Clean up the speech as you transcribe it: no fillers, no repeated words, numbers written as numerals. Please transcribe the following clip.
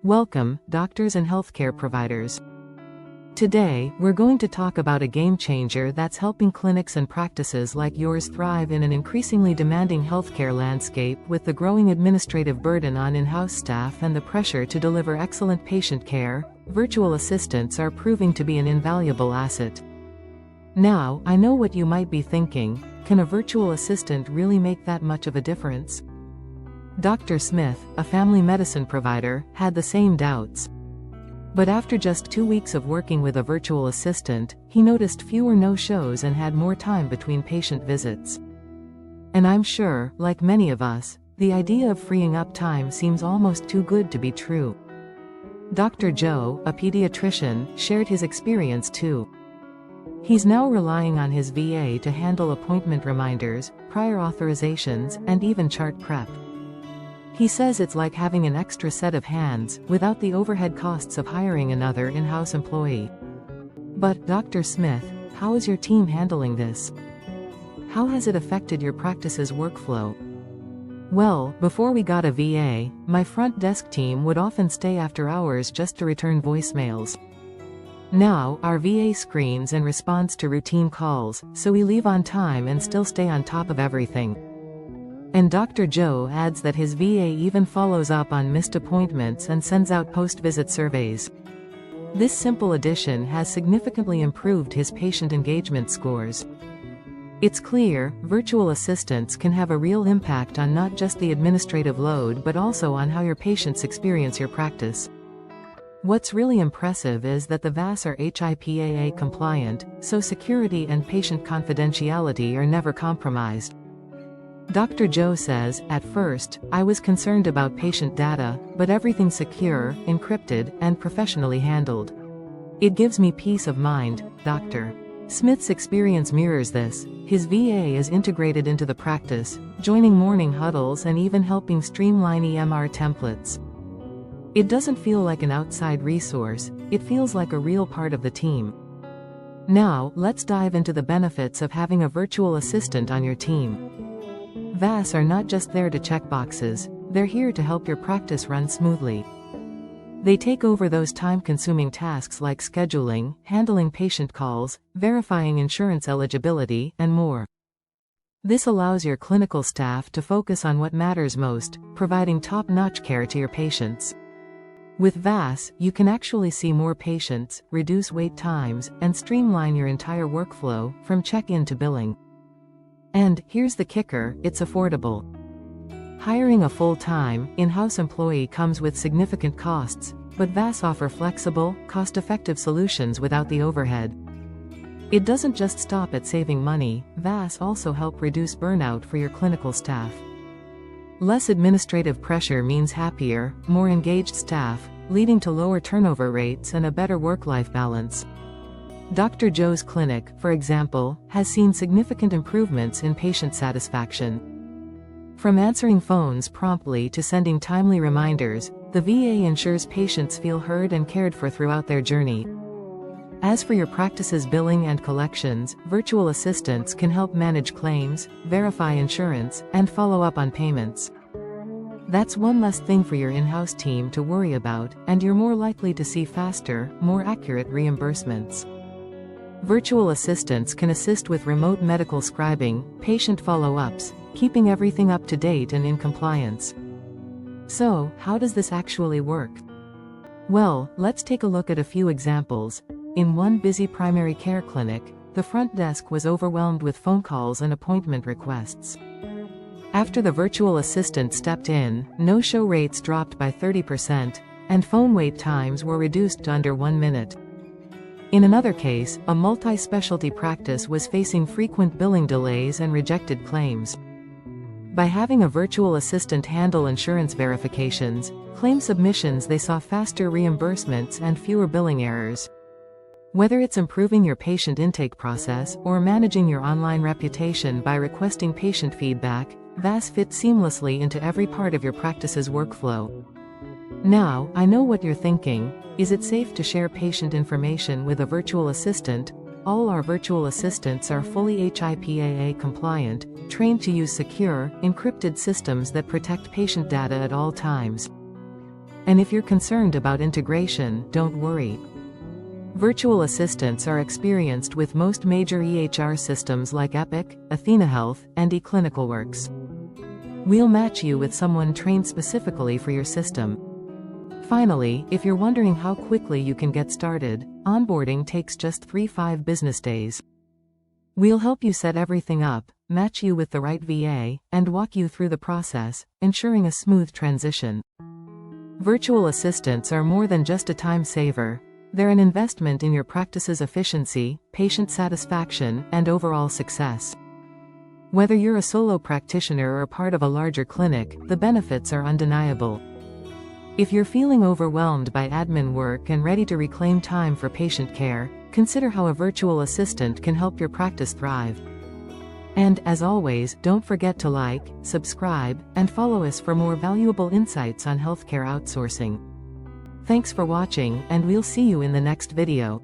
Welcome, doctors and healthcare providers. Today, we're going to talk about a game changer that's helping clinics and practices like yours thrive in an increasingly demanding healthcare landscape with the growing administrative burden on in-house staff and the pressure to deliver excellent patient care. Virtual assistants are proving to be an invaluable asset. Now, I know what you might be thinking: can a virtual assistant really make that much of a difference? Dr. Smith, a family medicine provider, had the same doubts. But after just 2 weeks of working with a virtual assistant, he noticed fewer no-shows and had more time between patient visits. And I'm sure, like many of us, the idea of freeing up time seems almost too good to be true. Dr. Joe, a pediatrician, shared his experience too. He's now relying on his VA to handle appointment reminders, prior authorizations, and even chart prep. He says it's like having an extra set of hands, without the overhead costs of hiring another in-house employee. But, Dr. Smith, how is your team handling this? How has it affected your practice's workflow? Well, before we got a VA, my front desk team would often stay after hours just to return voicemails. Now, our VA screens and responds to routine calls, so we leave on time and still stay on top of everything. And Dr. Joe adds that his VA even follows up on missed appointments and sends out post-visit surveys. This simple addition has significantly improved his patient engagement scores. It's clear, virtual assistants can have a real impact on not just the administrative load but also on how your patients experience your practice. What's really impressive is that the VAS are HIPAA compliant, so security and patient confidentiality are never compromised. Dr. Joe says, "At first, I was concerned about patient data, but everything's secure, encrypted, and professionally handled. It gives me peace of mind." Dr. Smith's experience mirrors this. His VA is integrated into the practice, joining morning huddles and even helping streamline EMR templates. It doesn't feel like an outside resource, it feels like a real part of the team. Now, let's dive into the benefits of having a virtual assistant on your team. VAS are not just there to check boxes, they're here to help your practice run smoothly. They take over those time-consuming tasks like scheduling, handling patient calls, verifying insurance eligibility, and more. This allows your clinical staff to focus on what matters most, providing top-notch care to your patients. With VAS, you can actually see more patients, reduce wait times, and streamline your entire workflow, from check-in to billing. And, here's the kicker, it's affordable. Hiring a full-time, in-house employee comes with significant costs, but VAS offer flexible, cost-effective solutions without the overhead. It doesn't just stop at saving money, VAS also help reduce burnout for your clinical staff. Less administrative pressure means happier, more engaged staff, leading to lower turnover rates and a better work-life balance. Dr. Joe's clinic, for example, has seen significant improvements in patient satisfaction. From answering phones promptly to sending timely reminders, the VA ensures patients feel heard and cared for throughout their journey. As for your practice's billing and collections, virtual assistants can help manage claims, verify insurance, and follow up on payments. That's one less thing for your in-house team to worry about, and you're more likely to see faster, more accurate reimbursements. Virtual assistants can assist with remote medical scribing, patient follow-ups, keeping everything up to date and in compliance. So, how does this actually work? Well, let's take a look at a few examples. In one busy primary care clinic, the front desk was overwhelmed with phone calls and appointment requests. After the virtual assistant stepped in, no-show rates dropped by 30%, and phone wait times were reduced to under 1 minute. In another case, a multi-specialty practice was facing frequent billing delays and rejected claims. By having a virtual assistant handle insurance verifications, claim submissions, they saw faster reimbursements and fewer billing errors. Whether it's improving your patient intake process or managing your online reputation by requesting patient feedback, VAS fits seamlessly into every part of your practice's workflow. Now, I know what you're thinking: is it safe to share patient information with a virtual assistant? All our virtual assistants are fully HIPAA compliant, trained to use secure, encrypted systems that protect patient data at all times. And if you're concerned about integration, don't worry. Virtual assistants are experienced with most major EHR systems like Epic, athenahealth, and eClinicalWorks. We'll match you with someone trained specifically for your system. Finally, if you're wondering how quickly you can get started, onboarding takes just 3-5 business days. We'll help you set everything up, match you with the right VA, and walk you through the process, ensuring a smooth transition. Virtual assistants are more than just a time saver. They're an investment in your practice's efficiency, patient satisfaction, and overall success. Whether you're a solo practitioner or part of a larger clinic, the benefits are undeniable. If you're feeling overwhelmed by admin work and ready to reclaim time for patient care, consider how a virtual assistant can help your practice thrive. And, as always, don't forget to like, subscribe, and follow us for more valuable insights on healthcare outsourcing. Thanks for watching, and we'll see you in the next video.